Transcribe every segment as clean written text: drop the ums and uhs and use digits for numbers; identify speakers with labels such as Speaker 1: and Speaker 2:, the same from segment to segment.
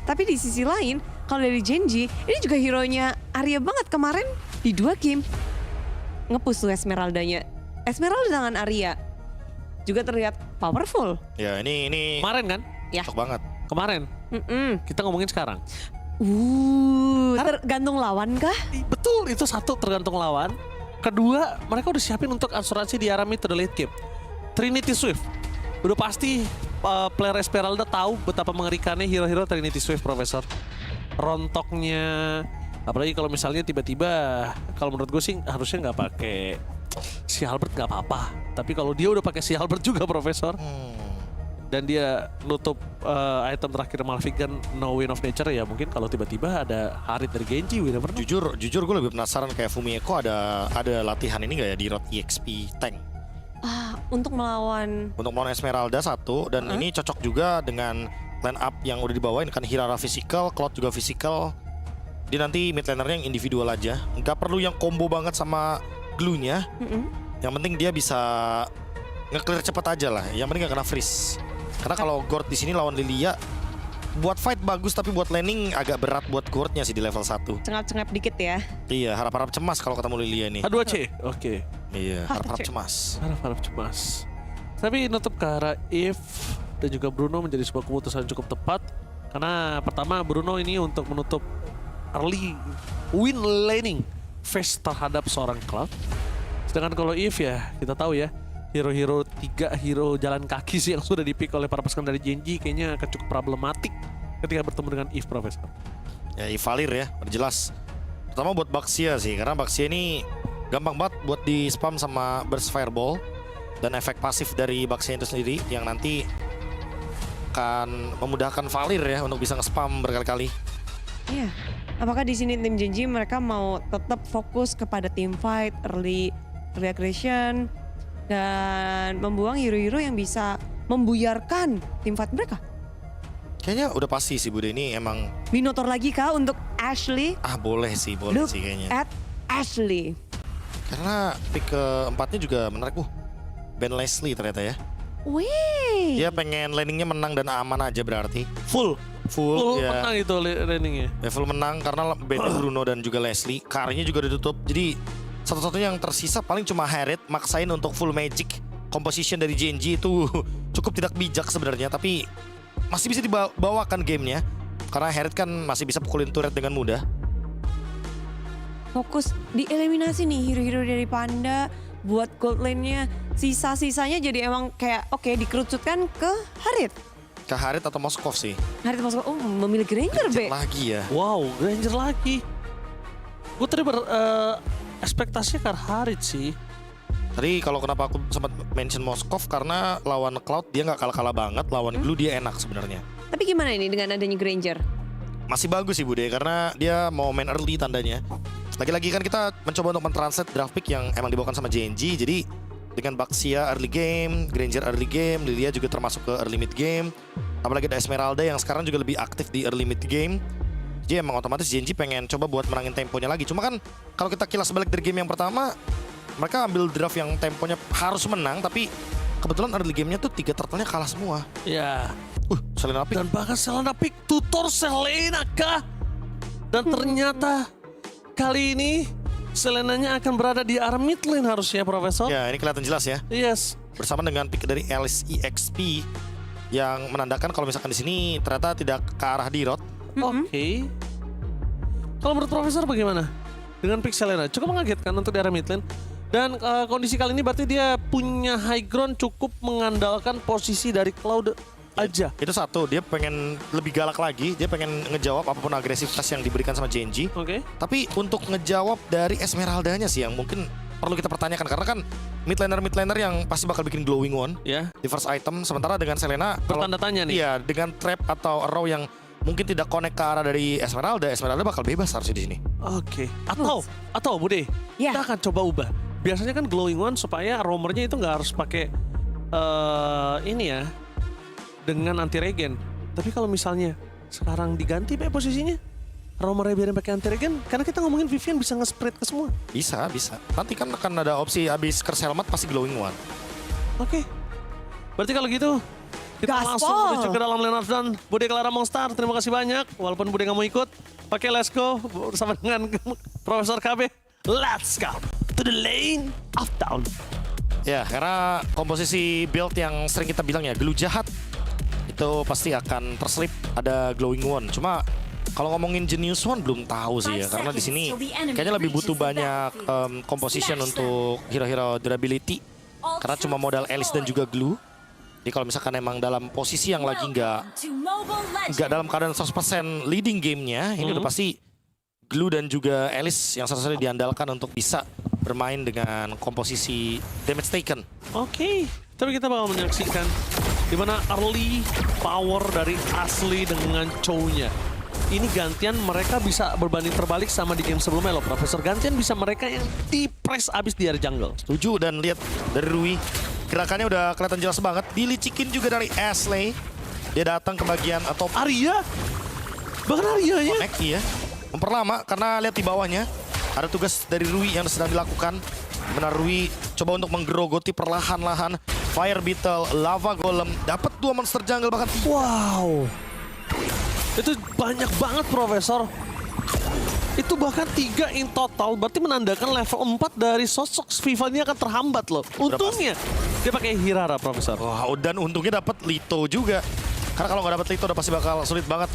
Speaker 1: Tapi di sisi lain, kalau dari Genji, ini juga hero-nya Arya banget kemarin di 2 game. Nge-push tuh Esmeraldanya. Esmeralda dengan Arya juga terlihat powerful.
Speaker 2: Ya ini
Speaker 3: Kemarin kan?
Speaker 1: Ya.
Speaker 2: cocok banget.
Speaker 3: Kemarin. Kita ngomongin sekarang.
Speaker 1: Tergantung lawan kah?
Speaker 3: Betul, itu satu tergantung lawan. Kedua, mereka udah siapin untuk asuransi di arah mid to the late game. Trinity Swift. Udah pasti player Esmeralda tahu betapa mengerikannya hero-hero Trinity Swift, Profesor. Rontoknya, apalagi kalau misalnya tiba-tiba, kalau menurut gue sih harusnya nggak pakai si Albert nggak apa-apa. Tapi kalau dia udah pakai si Albert juga, Profesor. Dan dia nutup item terakhir Malfigan No Wind of Nature, ya mungkin kalau tiba-tiba ada Harit dari Genji, we never know.
Speaker 2: Jujur gue lebih penasaran kayak Fumieko ada latihan ini nggak ya di Road EXP tank.
Speaker 1: Untuk melawan
Speaker 2: Esmeralda satu dan ini cocok juga dengan line up yang udah dibawain kan, Hirara physical, Cloud juga physical. Dia nanti mid lanernya yang individual aja, nggak perlu yang combo banget sama glue-nya. Yang penting dia bisa nge-clear cepat aja lah. Yang penting gak kena freeze. Karena kalau Gord di sini lawan Lilia, buat fight bagus tapi buat laning agak berat buat Gordnya sih di level 1.
Speaker 1: cengap-cengap dikit ya.
Speaker 2: Iya, harap-harap cemas kalau ketemu Lilia nih.
Speaker 3: A2C, oke.
Speaker 2: Iya, harap-harap cemas.
Speaker 3: Harap-harap cemas. Tapi nutup ke arah Eve dan juga Bruno menjadi sebuah keputusan cukup tepat. Karena pertama Bruno ini untuk menutup early win laning face terhadap seorang Cloud. Sedangkan kalau Eve ya kita tahu ya, hero-hero 3 hero jalan kaki sih yang sudah dipick oleh para pasukan dari Genji kayaknya akan cukup problematik ketika bertemu dengan Eve, Profesor.
Speaker 2: Ya Ivalir ya, udah jelas. Pertama buat Baxia sih, karena Baxia ini gampang banget buat di spam sama Burst Fireball. Dan efek pasif dari Baxia itu sendiri yang nanti akan memudahkan Valir ya untuk bisa nge-spam berkali-kali.
Speaker 1: Iya. Apakah di sini tim Genji mereka mau tetap fokus kepada team fight, early aggression, dan membuang hero-hero yang bisa membuyarkan tim fight mereka?
Speaker 2: Kayaknya udah pasti sih Bude, ini emang
Speaker 1: Minotaur lagi kah untuk Ashley?
Speaker 2: boleh sih
Speaker 1: Look
Speaker 2: kayaknya.
Speaker 1: at Ashley.
Speaker 2: Karena pick keempatnya juga menarik. Ben Leslie ternyata ya.
Speaker 1: Wih.
Speaker 2: Dia pengen laningnya menang dan aman aja berarti.
Speaker 3: Full
Speaker 2: Ya.
Speaker 3: menang itu laning-nya.
Speaker 2: Level menang karena bandnya Bruno dan juga Leslie. Karirnya juga udah ditutup. Jadi satu-satunya yang tersisa paling cuma Harit. Maksain untuk full magic. Composition dari Genji itu cukup tidak bijak sebenarnya. Tapi masih bisa dibawakan gamenya. Karena Harit kan masih bisa pukulin turret dengan mudah.
Speaker 1: Fokus dieliminasi nih hero-hero dari Panda buat gold lane-nya. Sisa-sisanya jadi emang kayak oke dikerucutkan ke Harit.
Speaker 2: Ke Harit atau Moskov sih.
Speaker 1: Harit masuk memilih Granger, Be.
Speaker 2: Lagi ya.
Speaker 3: Wow, Granger lagi. Gue tadi ekspektasinya ke Harit sih.
Speaker 2: Tadi kalau kenapa aku sempat mention Moskov karena lawan Cloud dia nggak kalah-kalah banget, lawan Glue dia enak sebenarnya.
Speaker 1: Tapi gimana ini dengan adanya Granger?
Speaker 2: Masih bagus sih Bude karena dia mau main early tandanya. Lagi-lagi kan kita mencoba untuk mentranslate draft pick yang emang dibawakan sama Genji. Jadi dengan Baxia early game, Granger early game, Lilia juga termasuk ke early mid game. Apalagi ada Esmeralda yang sekarang juga lebih aktif di early mid game. Jadi emang otomatis Genji pengen coba buat menangin temponya lagi. Cuma kan kalau kita kilas balik dari game yang pertama, mereka ambil draft yang temponya harus menang, tapi kebetulan early gamenya tuh 3 turtle-nya kalah semua.
Speaker 3: Ya.
Speaker 2: Selena pick.
Speaker 3: Dan bahkan Selena pick tutor Selena kah? Dan ternyata kali ini Selenanya akan berada di arah mid lane harusnya, Profesor.
Speaker 2: Ya ini kelihatan jelas ya.
Speaker 3: Yes.
Speaker 2: Bersama dengan pick dari LSEXP yang menandakan kalau misalkan di sini ternyata tidak ke arah Dirot.
Speaker 3: Oke. Kalau menurut Profesor bagaimana? Dengan pick Selena cukup mengagetkan untuk di arah mid lane. Dan kondisi kali ini berarti dia punya high ground cukup mengandalkan posisi dari Cloud aja.
Speaker 2: Itu satu, dia pengen lebih galak lagi, dia pengen ngejawab apapun agresivitas yang diberikan sama Genji.
Speaker 3: Oke.
Speaker 2: Tapi untuk ngejawab dari Esmeraldanya sih yang mungkin perlu kita pertanyakan, karena kan mid laner yang pasti bakal bikin glowing one di first item, sementara dengan Selena
Speaker 3: bertanda tanya nih.
Speaker 2: Iya, dengan trap atau arrow yang mungkin tidak connect ke arah dari Esmeralda bakal bebas harusnya di sini.
Speaker 3: Oke. Atau Bude,
Speaker 1: Ya.
Speaker 3: kita akan coba ubah. Biasanya kan glowing one supaya roamernya itu nggak harus pakai ini ya, dengan anti regen. Tapi kalau misalnya sekarang diganti posisinya, roamernya biarin pakai anti regen, karena kita ngomongin Vivian bisa nge-spread ke semua.
Speaker 2: Bisa. Nanti kan akan ada opsi abis Curse Helmet pasti glowing one.
Speaker 3: Oke. Berarti kalau gitu Kita
Speaker 1: Gaspol.
Speaker 3: langsung menuju ke dalam Leonard dan Bude Clara Monster. Terima kasih banyak. Walaupun Bude nggak mau ikut. Oke, let's go. Bersama dengan Profesor KB. Let's go to the lane of down.
Speaker 2: Ya, karena komposisi build yang sering kita bilang ya, glue jahat itu pasti akan terselip ada glowing one. Cuma kalau ngomongin Genius One belum tahu sih ya, karena di sini kayaknya lebih butuh banyak composition untuk hero-hero durability. Karena cuma modal Alice dan juga glue. Jadi kalau misalkan emang dalam posisi yang lagi nggak dalam keadaan 100% leading gamenya, ini udah pasti glue dan juga Alice yang satu-satunya diandalkan untuk bisa bermain dengan komposisi damage taken.
Speaker 3: Oke, tapi kita bakal menyaksikan dimana early power dari Asli dengan Chow-nya. Ini gantian mereka bisa berbanding terbalik sama di game sebelumnya loh, Profesor. Gantian bisa mereka yang di-press abis di area jungle.
Speaker 2: Setuju, dan lihat dari Rui, gerakannya udah kelihatan jelas banget. Dilicikin juga dari Ashley. Dia datang ke bagian top
Speaker 3: Arya? Bahkan Aryanya?
Speaker 2: connect ya. Memperlama karena lihat di bawahnya ada tugas dari Rui yang sedang dilakukan. Benar, Rui coba untuk menggerogoti perlahan-lahan Fire Beetle, Lava Golem, dapat 2 monster jungle bahkan 3.
Speaker 3: Wow. Itu banyak banget, Profesor. Itu bahkan 3 in total, berarti menandakan level 4 dari sosok Viva ini akan terhambat loh. Untungnya dia pakai Hirara, Profesor.
Speaker 2: Wah, dan untungnya dapat Lito juga. Karena kalau nggak dapat Lito udah pasti bakal sulit banget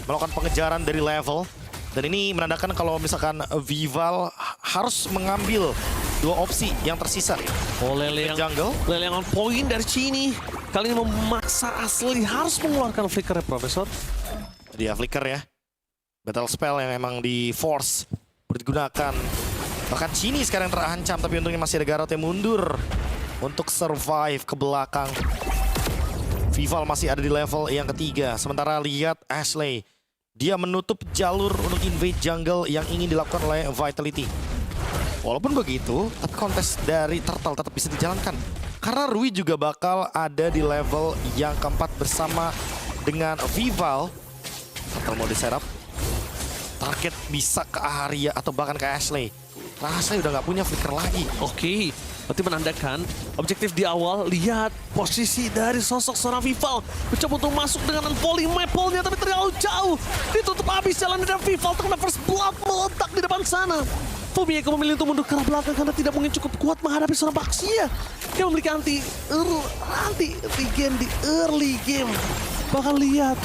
Speaker 2: melakukan pengejaran dari level. Dan ini menandakan kalau misalkan Vival harus mengambil 2 opsi yang tersisa.
Speaker 3: Oh, Lele yang
Speaker 2: jungle.
Speaker 3: Lele yang on point dari sini. Kali ini memaksa Asli harus mengeluarkan flicker ya, Profesor.
Speaker 2: Dia flicker ya. Battle spell yang emang di force digunakan. Bahkan Chini sekarang terancam, tapi untungnya masih ada Garot yang mundur untuk survive ke belakang. Vival masih ada di level yang ketiga. Sementara lihat Ashley, dia menutup jalur untuk invade jungle yang ingin dilakukan oleh Vitality. Walaupun begitu, tapi kontes dari Turtle tetap bisa dijalankan. Karena Rui juga bakal ada di level yang keempat bersama dengan Vival. Turtle mau di-setup. Target bisa ke Arya atau bahkan ke Ashley. Nah, Ashley udah nggak punya flicker lagi.
Speaker 3: Oke, berarti menandakan objektif di awal. Lihat posisi dari sosok seorang Vival. Mencoba untuk masuk dengan unfolding maple-nya, tapi terlalu jauh. Ditutup habis jalan dan Vival terkena first blood meledak di depan sana. Fumieko memilih untuk mundur ke arah belakang karena tidak mungkin cukup kuat menghadapi seorang Baxia. Dia memiliki anti game di early game. Bahkan lihat,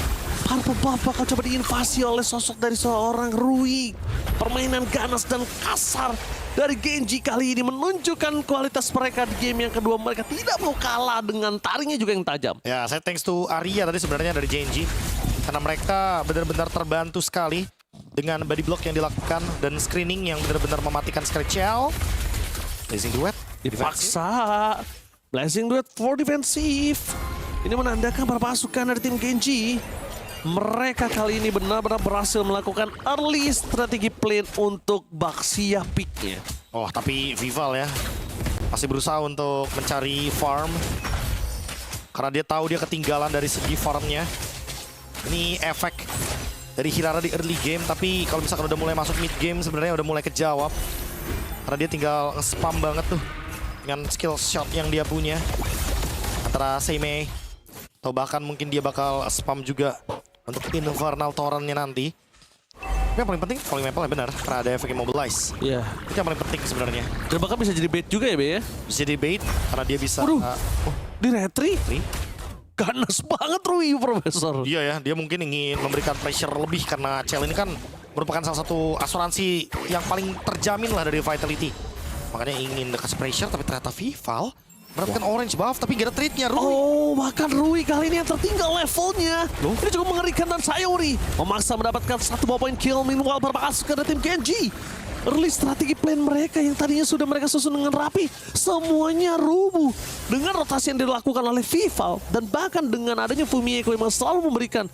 Speaker 3: Purple Buff bakal coba diinvasi oleh sosok dari seorang Rui. Permainan ganas dan kasar dari Genji kali ini menunjukkan kualitas mereka di game yang kedua. Mereka tidak mau kalah dengan taringnya juga yang tajam.
Speaker 2: Ya, saya thanks to Arya tadi sebenarnya dari Genji. Karena mereka benar-benar terbantu sekali dengan body block yang dilakukan dan screening yang benar-benar mematikan sekali Chell. Blazing Duet.
Speaker 3: Dipaksa. Blazing Duet for defensive. Ini menandakan para pasukan dari tim Genji. Mereka kali ini benar-benar berhasil melakukan early strategi plan untuk Baxia pick-nya.
Speaker 2: Oh, tapi Vival ya masih berusaha untuk mencari farm. Karena dia tahu dia ketinggalan dari segi farmnya. Ini efek dari Hirara di early game, tapi kalau misalkan udah mulai masuk mid game sebenarnya udah mulai kejawab. Karena dia tinggal nge-spam banget tuh dengan skill shot yang dia punya. Antara Seimei atau bahkan mungkin dia bakal spam juga untuk Infernal Torrent-nya nanti. Tapi yang paling penting, calling maple ya benar, karena ada efek immobilize.
Speaker 3: Iya.
Speaker 2: Itu yang paling penting sebenarnya.
Speaker 3: Dan bahkan bisa jadi bait juga ya, Be ya?
Speaker 2: Bisa jadi bait, karena dia bisa...
Speaker 3: Waduh, di retri? Ganas banget Rui, Profesor.
Speaker 2: Iya ya, dia mungkin ingin memberikan pressure lebih karena Chell ini kan merupakan salah satu asuransi yang paling terjamin lah dari Vitality. Makanya ingin dekat pressure, tapi ternyata Vival mendapatkan orange buff, tapi gak ada trade-nya Rui.
Speaker 3: Oh, bahkan Rui kali ini yang tertinggal levelnya. Ini cukup mengerikan dan Sayuri memaksa mendapatkan 1 ball point kill. Meanwhile, para pasukan dari tim Genji. Early strategi plan mereka yang tadinya sudah mereka susun dengan rapi, semuanya rubuh. Dengan rotasi yang dilakukan oleh Vival, dan bahkan dengan adanya Fumieko yang selalu memberikan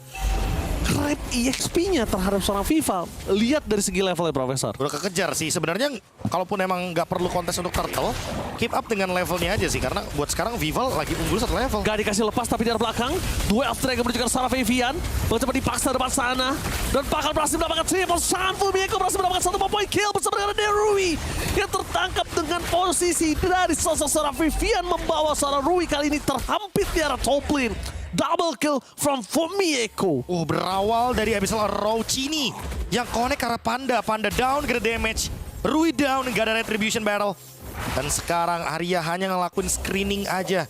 Speaker 3: grab EXP-nya terhadap seorang Vival. Lihat dari segi levelnya, Profesor.
Speaker 2: Udah kekejar sih, sebenarnya kalaupun emang nggak perlu kontes untuk Turtle, keep up dengan levelnya aja sih, karena buat sekarang Vival lagi unggul 1 level.
Speaker 3: Gak dikasih lepas tapi di arah belakang. Duel Dragon menuju ke arah Vivian. Mencoba dipaksa depan sana. Dan bakal berhasil mendapatkan triple shot. Fumieko berhasil mendapatkan 1 point kill bersama dengan Rui. Yang tertangkap dengan posisi dari sosok seorang Vivian membawa seorang Rui kali ini terhampit di arah top lane. Double kill from Fumieko.
Speaker 2: Berawal dari Abyssal Arrow Chini yang connect ke arah Panda. Panda down, gak ada damage. Rui down, gak ada retribution battle. Dan sekarang Arya hanya ngelakuin screening aja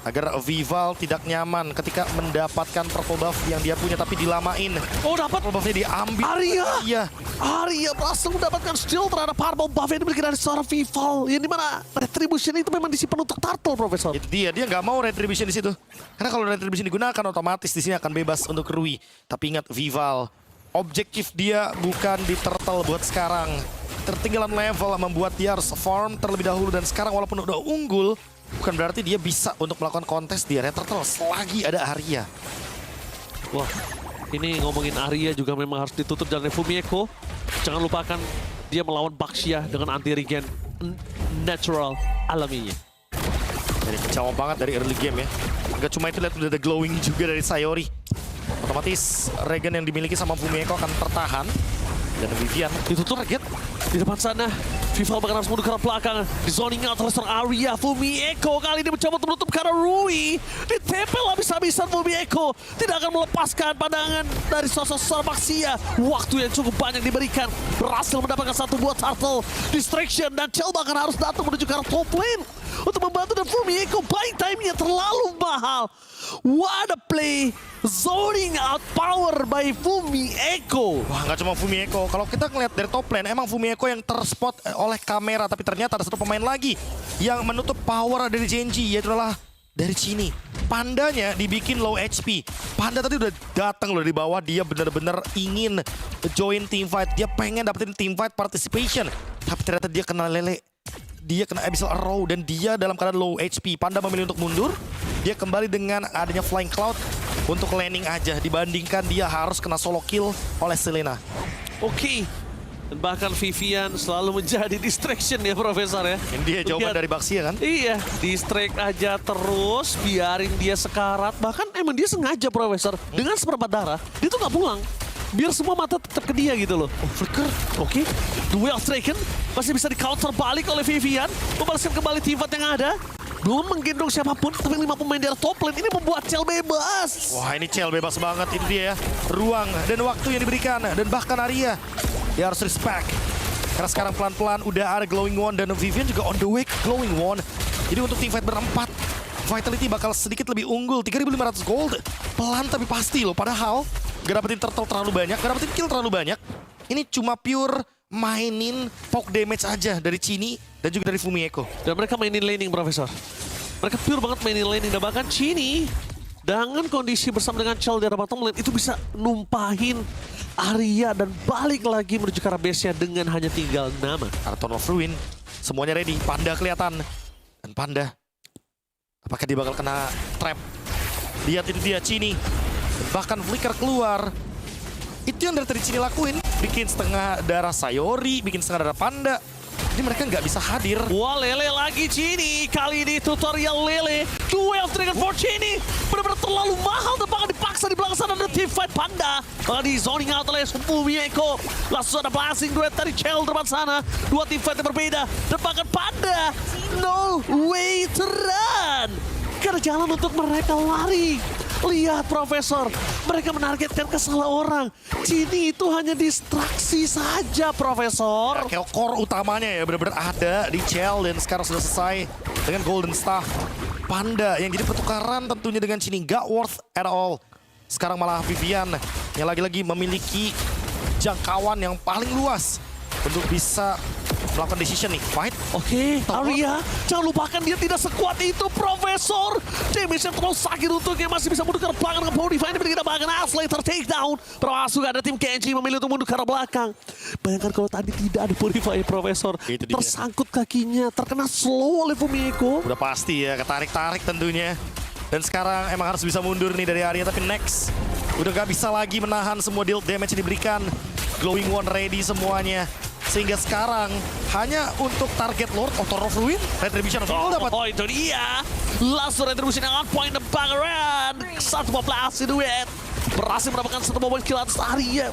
Speaker 2: agar Vival tidak nyaman ketika mendapatkan purple buff yang dia punya tapi dilamain.
Speaker 3: Dapat
Speaker 2: Purple buffnya diambil.
Speaker 3: Arya.
Speaker 2: Iya.
Speaker 3: Arya berhasil mendapatkan steal terhadap purple buff yang dimiliki dari seorang Vival. Yang dimana retribution itu memang disimpan untuk Turtle, Profesor.
Speaker 2: Itu dia nggak mau retribution di situ. Karena kalau retribution digunakan otomatis di sini akan bebas untuk Rui. Tapi ingat Vival, objektif dia bukan di Turtle buat sekarang. Tertinggalan level membuat dia harus farm terlebih dahulu dan sekarang walaupun udah unggul bukan berarti dia bisa untuk melakukan kontes di area Turtle selagi ada Arya.
Speaker 3: Wah, ini ngomongin Arya juga memang harus ditutup jalan Fumieko. Jangan lupakan dia melawan Baxia dengan anti regen natural alaminya.
Speaker 2: Jadi kacau banget dari early game ya. Gak cuma itu, lihat udah ada glowing juga dari Sayori. Otomatis regen yang dimiliki sama Fumieko akan tertahan. Dan Vivian
Speaker 3: Ditutup target di depan sana. Vival bahkan harus mundur ke arah belakang. Di zoning out oleh seorang Arya. Fumieko kali ini mencoba untuk menutup karena Rui ditempel habis-habisan. Fumieko tidak akan melepaskan pandangan dari sosok Baxia. Waktu yang cukup banyak diberikan. Berhasil mendapatkan satu buah turtle. Distraction dan Chell bahkan harus datang menuju ke arah top lane untuk membantu, dan Fumieko buying time-nya terlalu mahal. What a play. Zoning out power by Fumieko.
Speaker 2: wah, nggak cuma Fumieko. Kalau kita ngeliat dari top lane, emang Fumieko yang terspot oleh kamera. Tapi ternyata ada satu pemain lagi yang menutup power dari Genji, yaitu adalah dari Chini. Pandanya dibikin low HP. Panda tadi udah datang loh di bawah. Dia bener-bener ingin join team fight. Dia pengen dapetin team fight participation. Tapi ternyata dia kena lele. Dia kena Abyssal Arrow dan dia dalam keadaan low HP. Panda memilih untuk mundur. Dia kembali dengan adanya Flying Cloud untuk landing aja. Dibandingkan dia harus kena solo kill oleh Selena.
Speaker 3: Oke. Dan bahkan Vivian selalu menjadi distraction ya, Profesor ya.
Speaker 2: Ini dia jawaban
Speaker 3: Lihat.
Speaker 2: dari Baxia kan?
Speaker 3: Iya, distract aja terus, biarin dia sekarat. Bahkan emang dia sengaja, Profesor. Dengan seperempat darah, dia tuh nggak pulang. Biar semua mata tetap ke dia gitu loh.
Speaker 2: Flicker.
Speaker 3: Oke, duel taken. Masih bisa di counter balik oleh Vivian. Membalaskan kembali team fight yang ada. Belum menggendong siapapun, tapi 5 pemain dari top lane ini membuat Chell bebas.
Speaker 2: Wah, ini Chell bebas banget. Itu dia ya. Ruang dan waktu yang diberikan. Dan bahkan Arya, dia harus respect. Karena sekarang pelan-pelan udah ada Glowing Wand dan Vivian juga on the way ke Glowing Wand. Jadi untuk team fight berempat, Vitality bakal sedikit lebih unggul. 3.500 gold. Pelan tapi pasti loh. Padahal gak dapetin turtle terlalu banyak, gak dapetin kill terlalu banyak. Ini cuma pure mainin poke damage aja dari Chini dan juga dari Fumieko.
Speaker 3: Dan mereka mainin laning, Profesor. Mereka pure banget mainin laning. Dan bahkan Chini dengan kondisi bersama dengan Chell di arah bottom lane itu bisa numpahin Arya dan balik lagi menuju ke arah base-nya dengan hanya tinggal nama.
Speaker 2: Arton of Ruin, semuanya ready. Panda kelihatan. Dan Panda, apakah dia bakal kena trap? Lihat itu dia, Chini. Bahkan flicker keluar. Itu yang dari tadi Chini lakuin. Bikin setengah darah Sayori, bikin setengah darah Panda. Jadi mereka nggak bisa hadir.
Speaker 3: Wah, Lele lagi Chini. Kali ini tutorial Lele. Duel Dragon for Chini. Benar-benar terlalu mahal dan bahkan dipaksa di belakang sana ada team fight Panda. Kalau di zoning out oleh Fumieko. Langsung ada blasting duet dari Chell depan sana. Dua team fight yang berbeda. Dan bahkan Panda. No way to run. Karena jalan untuk mereka lari. Lihat, Profesor, mereka menargetkan ke salah orang. Chini itu hanya distraksi saja, Profesor.
Speaker 2: Kayak core utamanya ya benar-benar ada di Chell dan sekarang sudah selesai dengan Golden Staff. Panda yang jadi pertukaran tentunya dengan Chini gak worth at all. Sekarang malah Vivian yang lagi-lagi memiliki jangkauan yang paling luas untuk bisa melakukan decision nih, fight.
Speaker 3: Oke, Arya, jangan lupakan dia tidak sekuat itu, Profesor. Damage yang terlalu sakit untuknya, masih bisa mundur ke arah belakang dengan Purify. Ini kita bahkan Slater takedown. Termasuk ada tim Kenji memilih untuk mundur ke arah belakang. Bayangkan kalau tadi tidak ada Purify, Profesor.
Speaker 2: Itu dia.
Speaker 3: Tersangkut kakinya, terkena slow oleh Fumieko.
Speaker 2: Udah pasti ya, ketarik-tarik tentunya. Dan sekarang emang harus bisa mundur nih dari Arya, tapi next udah gak bisa lagi menahan semua deal damage yang diberikan. Glowing Wand ready semuanya. Sehingga sekarang hanya untuk target Lord Auto of Ruin, Retribution of all dapat.
Speaker 3: Oh, itu dia. Langsung Retribution yang on point the banggaran. Satu populasi duet. Berhasil mendapatkan satu momen kill atas Arya.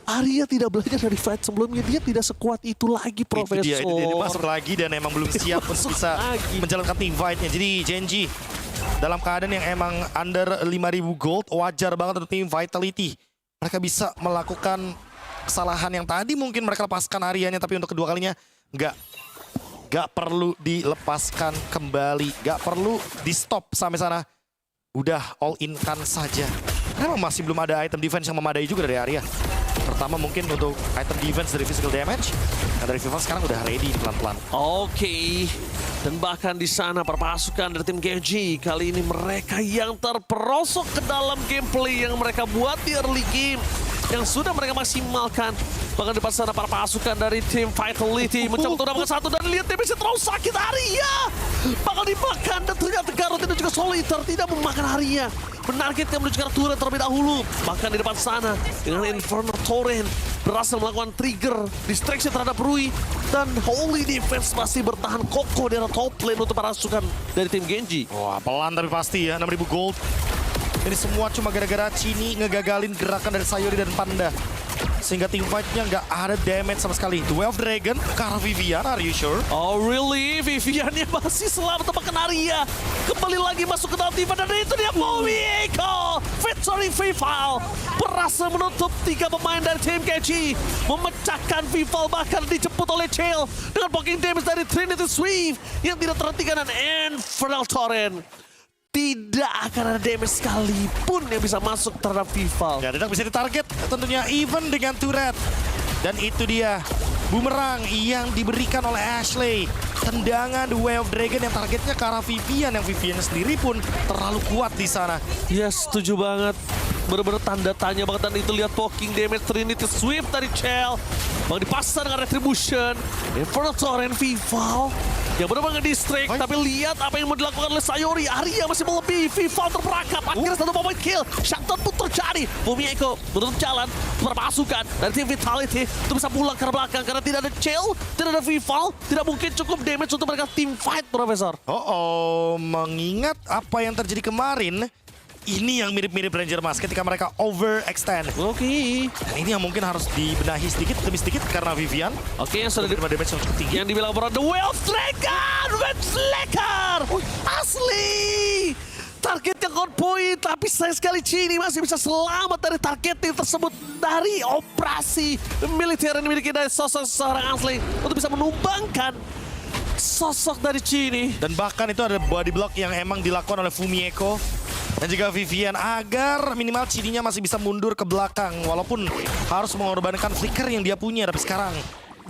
Speaker 3: Arya tidak belajar dari fight sebelumnya. Dia tidak sekuat itu lagi, Profesor.
Speaker 2: Itu dia masuk lagi dan emang belum siap untuk bisa menjalankan team fight-nya. Jadi Genji dalam keadaan yang emang under 5.000 gold, wajar banget untuk tim Vitality. Mereka bisa melakukan kesalahan yang tadi mungkin mereka lepaskan Aryanya, tapi untuk kedua kalinya nggak perlu dilepaskan kembali, nggak perlu di stop sampai sana. Udah all in kan saja. Karena masih belum ada item defense yang memadai juga dari Arya. Pertama mungkin untuk item defense dari physical damage. Nah dari Viva sekarang udah ready pelan-pelan.
Speaker 3: Oke. Dan bahkan di sana perpasukan dari tim GG kali ini mereka yang terperosok ke dalam gameplay yang mereka buat di early game yang sudah mereka maksimalkan. Bahkan di depan sana para pasukan dari tim Vitality mencoba untuk mendapatkan satu dan lihat DPC terlalu sakit. Arya bakal dimakan dan ternyata Garrot dan juga Solitaire tidak memakan Arya. Menargetkan menuju ke arah turret terlebih dahulu. Bahkan di depan sana dengan Inferno Torrent berhasil melakukan trigger distraction terhadap Rui. Dan Holy Defense masih bertahan kokoh di arah top lane untuk para pasukan dari tim Genji.
Speaker 2: Wah pelan tapi pasti ya, 6.000 gold. Ini semua cuma gara-gara Chini ngegagalin gerakan dari Sayuri dan Panda. Sehingga team fight-nya nggak ada damage sama sekali. 12 Dragon ke arah Vivian, are you sure?
Speaker 3: Oh really? Viviannya masih selamat tebakan Arya. Kembali lagi masuk ke dalam tim dan itu dia Momieko. Victory Vival berhasil menutup 3 pemain dari tim KG. Memecahkan Vival bahkan dijemput oleh Chael. Dengan poking damage dari Trinity Swift yang tidak terhentikan dan Infernal Torrent. Tidak akan ada damage sekalipun yang bisa masuk terhadap Vival.
Speaker 2: Ya tidak bisa ditarget tentunya even dengan turret. Dan itu dia bumerang yang diberikan oleh Ashley. Tendangan The Way of Dragon yang targetnya ke arah Vivian. Yang Vivian sendiri pun terlalu kuat di sana.
Speaker 3: Ya setuju banget. Bener-bener tanda tanya banget dan itu lihat poking damage Trinity Swift dari Chael. Bang dipasang dengan Retribution. Infernal Torrent Vival. Yang benar-benar nge-distract, tapi lihat apa yang mau dilakukan oleh Sayuri. Arya masih melebihi, Vival terperangkap. Akhirnya satu point kill, shutdown pun terjadi. Momieko menutup jalan, pasukan dari tim Vitality untuk bisa pulang ke belakang karena tidak ada Chael, tidak ada Vival. Tidak mungkin cukup damage untuk mereka team fight, Profesor.
Speaker 2: Mengingat apa yang terjadi kemarin, ini yang mirip-mirip Ranger Mask ketika mereka overextend.
Speaker 3: Oke.
Speaker 2: Dan ini yang mungkin harus dibenahi sedikit demi sedikit karena Vivian.
Speaker 3: Oke, yang sudah
Speaker 2: terima damage yang cukup tinggi.
Speaker 3: yang dibilang berat The Well Slacker, asli. Target yang on point, tapi sayang sekali Chini masih bisa selamat dari targeting tersebut dari operasi militer yang dimiliki dari sosok seorang asli untuk bisa menumbangkan sosok dari Chini.
Speaker 2: Dan bahkan itu ada body block yang emang dilakukan oleh Fumieko dan juga Vivian agar minimal Chini-nya masih bisa mundur ke belakang walaupun harus mengorbankan flicker yang dia punya. Tapi sekarang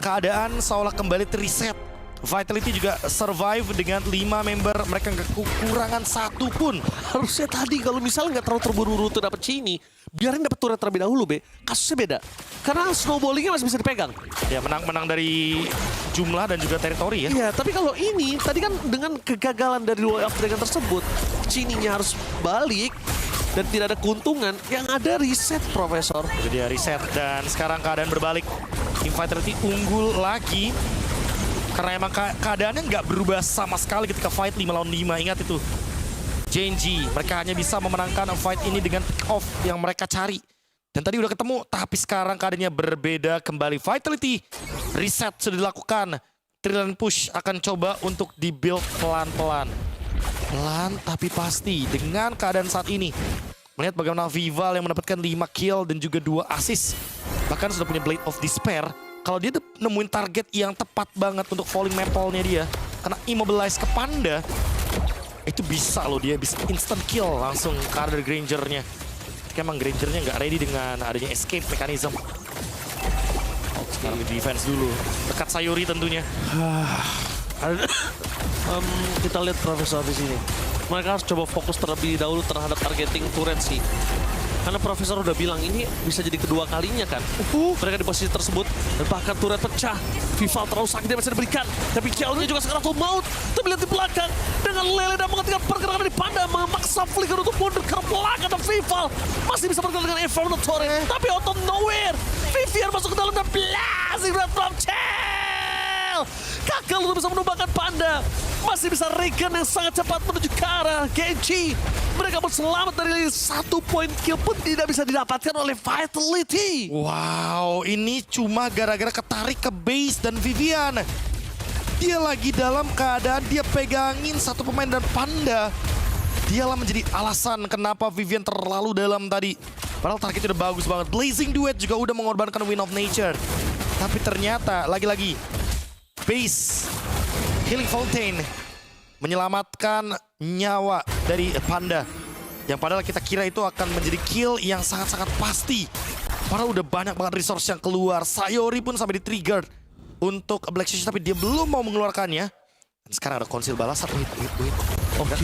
Speaker 2: keadaan seolah kembali reset. Vitality juga survive dengan 5 member, mereka nggak kekurangan satu pun.
Speaker 3: Harusnya tadi kalau misalnya nggak terlalu terburu-buru tuh dapat Chini, biarin dapat turret terlebih dahulu, Be. Kasusnya beda. Karena snowballingnya masih bisa dipegang.
Speaker 2: Ya menang dari jumlah dan juga teritori ya.
Speaker 3: Iya, tapi kalau ini, tadi kan dengan kegagalan dari Way of Dragon tersebut, Chini-nya harus balik dan tidak ada keuntungan, yang ada reset, Profesor.
Speaker 2: Itu dia reset dan sekarang keadaan berbalik. Tim Vitality unggul lagi. Karena emang keadaannya nggak berubah sama sekali ketika fight 5 lawan 5. Ingat itu. Genji, mereka hanya bisa memenangkan fight ini dengan pick off yang mereka cari. Dan tadi udah ketemu, tapi sekarang keadaannya berbeda kembali. Vitality, reset sudah dilakukan. Trillion push akan coba untuk di-build pelan-pelan. Pelan tapi pasti dengan keadaan saat ini. Melihat bagaimana Vival yang mendapatkan 5 kill dan juga 2 assist. Bahkan sudah punya Blade of Despair. Kalau dia nemuin target yang tepat banget untuk falling maple-nya dia, kena immobilize ke Panda, itu bisa loh, dia bisa instant kill langsung ke arah Granger-nya. Tapi emang Granger-nya nggak ready dengan adanya escape mechanism. Sekarang di defense dulu, dekat Sayuri tentunya.
Speaker 3: Kita lihat Profesor di sini. Mereka harus coba fokus terlebih dahulu terhadap targeting turret sih. Karena Profesor udah bilang ini bisa jadi kedua kalinya kan. Mereka di posisi tersebut dan bahkan turret pecah. Vival terlalu sakit dia masih diberikan. Tapi Kiaonya juga sekarang tuh maut. Tapi lihat di belakang dengan Lele dan menghentikan pergerakan dari Panda memaksa Flicker untuk mundur ke belakang dan Vival masih bisa bergerak dengan Inferno Torrent. Tapi out of nowhere Vivian masuk ke dalam dan blasting red from Chael. Gagal untuk bisa menumbangkan Panda. Masih bisa Regan yang sangat cepat menuju ke arah Genji. Mereka pun selamat dari 1 point kill pun tidak bisa didapatkan oleh Vitality.
Speaker 2: Wow, ini cuma gara-gara ketarik ke base dan Vivian. Dia lagi dalam keadaan dia pegangin satu pemain dan Panda. dialah menjadi alasan kenapa Vivian terlalu dalam tadi. Padahal targetnya udah bagus banget. Blazing Duet juga udah mengorbankan Wind of Nature. Tapi ternyata lagi-lagi base Healing Fountain menyelamatkan nyawa dari Panda. Yang padahal kita kira itu akan menjadi kill yang sangat-sangat pasti. Padahal udah banyak banget resource yang keluar. Sayori pun sampai di-trigger untuk Black Shish, tapi dia belum mau mengeluarkannya. Dan sekarang ada konsil balasan. Wait.
Speaker 3: Oke,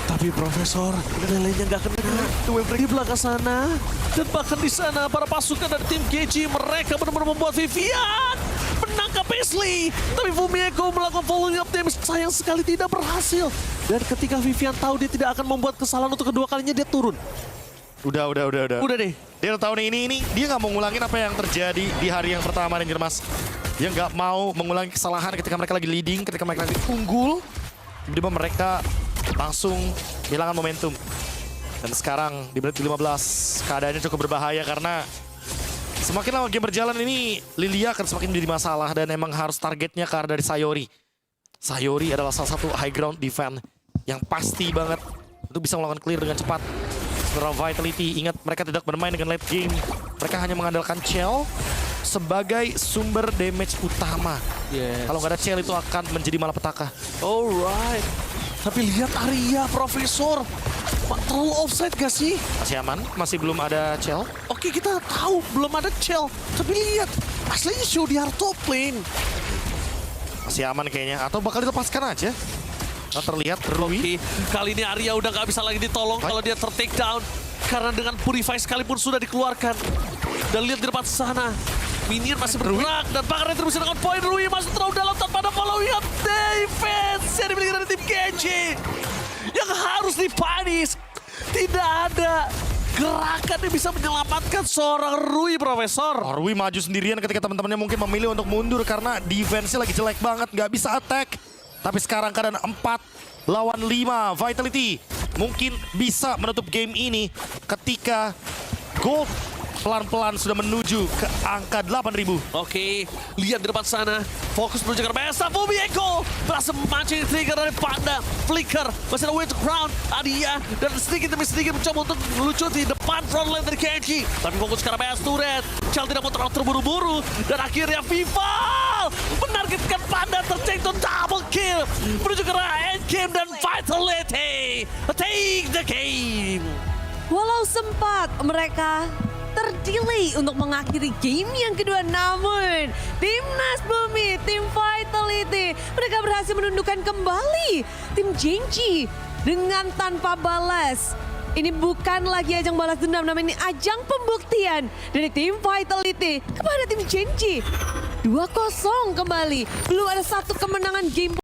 Speaker 3: tapi Profesor, lelenya nggak kena. Di belakang sana, dan bahkan di sana para pasukan dari tim GG mereka benar-benar membuat Vivian menangkap Paisley. Tapi Fumieko melakukan following up damage, sayang sekali tidak berhasil. Dan ketika Vivian tahu dia tidak akan membuat kesalahan untuk kedua kalinya, dia turun.
Speaker 2: Udah.
Speaker 3: Udah deh.
Speaker 2: Dia udah tahu nih ini dia nggak mau ngulangin apa yang terjadi di hari yang pertama Ranger Mas. Dia nggak mau mengulangi kesalahan ketika mereka lagi leading, ketika mereka lagi unggul. Tiba-tiba mereka langsung kehilangan momentum. Dan sekarang di menit 15 keadaannya cukup berbahaya karena semakin lama game berjalan ini Lilia akan semakin menjadi masalah dan emang harus targetnya ke arah dari Sayori. Sayori adalah salah satu high ground defense yang pasti banget untuk bisa melakukan clear dengan cepat. Setelah Vitality, ingat mereka tidak bermain dengan late game. Mereka hanya mengandalkan Chell sebagai sumber damage utama.
Speaker 3: Yes.
Speaker 2: Kalau nggak ada Chell itu akan menjadi malapetaka.
Speaker 3: Alright. Tapi lihat Arya, Profesor. Terlalu offside gak sih?
Speaker 2: Masih aman, masih belum ada Chell.
Speaker 3: Oke, kita tahu belum ada Chell. Tapi lihat, aslinya show di hard top lane.
Speaker 2: Masih aman kayaknya, atau bakal dilepaskan aja. Nah, terlihat Rui.
Speaker 3: Oke, kali ini Arya udah gak bisa lagi ditolong kalau dia ter-take down. Karena dengan Purify sekalipun sudah dikeluarkan. Dan lihat di depan sana, Minion masih bergerak dan bahkan retribusi dengan poin. Rui masuk terlalu dalam tanpa ada following up defense yang dimiliki dari tim Genji. Yang harus dipanis. Tidak ada gerakan yang bisa menyelamatkan seorang Rui, Profesor.
Speaker 2: Rui maju sendirian ketika teman-temannya mungkin memilih untuk mundur karena defense-nya lagi jelek banget, nggak bisa attack. Tapi sekarang keadaan 4 lawan 5. Vitality mungkin bisa menutup game ini ketika Gold pelan-pelan sudah menuju ke angka 8.000.
Speaker 3: Oke, lihat di depan sana. Fokus menuju ke Besta. Fumieko berhasil memancing trigger dari Panda. Flicker, masih ada way to crown. Adia, dan sedikit demi sedikit mencoba untuk melucu di depan front line dari Kenji. Tapi fokus ke Besta turret. Chell tidak mau terlalu terburu-buru. Dan akhirnya Vival menargetkan Panda, terjatuh double kill. Menuju ke endgame dan Vitality take the game.
Speaker 1: Walau sempat mereka terdelay untuk mengakhiri game yang kedua, namun Timnas Bumi, tim Vitality, mereka berhasil menundukkan kembali tim Genji dengan tanpa balas. Ini bukan lagi ajang balas dendam, namun ini ajang pembuktian dari tim Vitality kepada tim Genji. 2-0 kembali, belum ada satu kemenangan game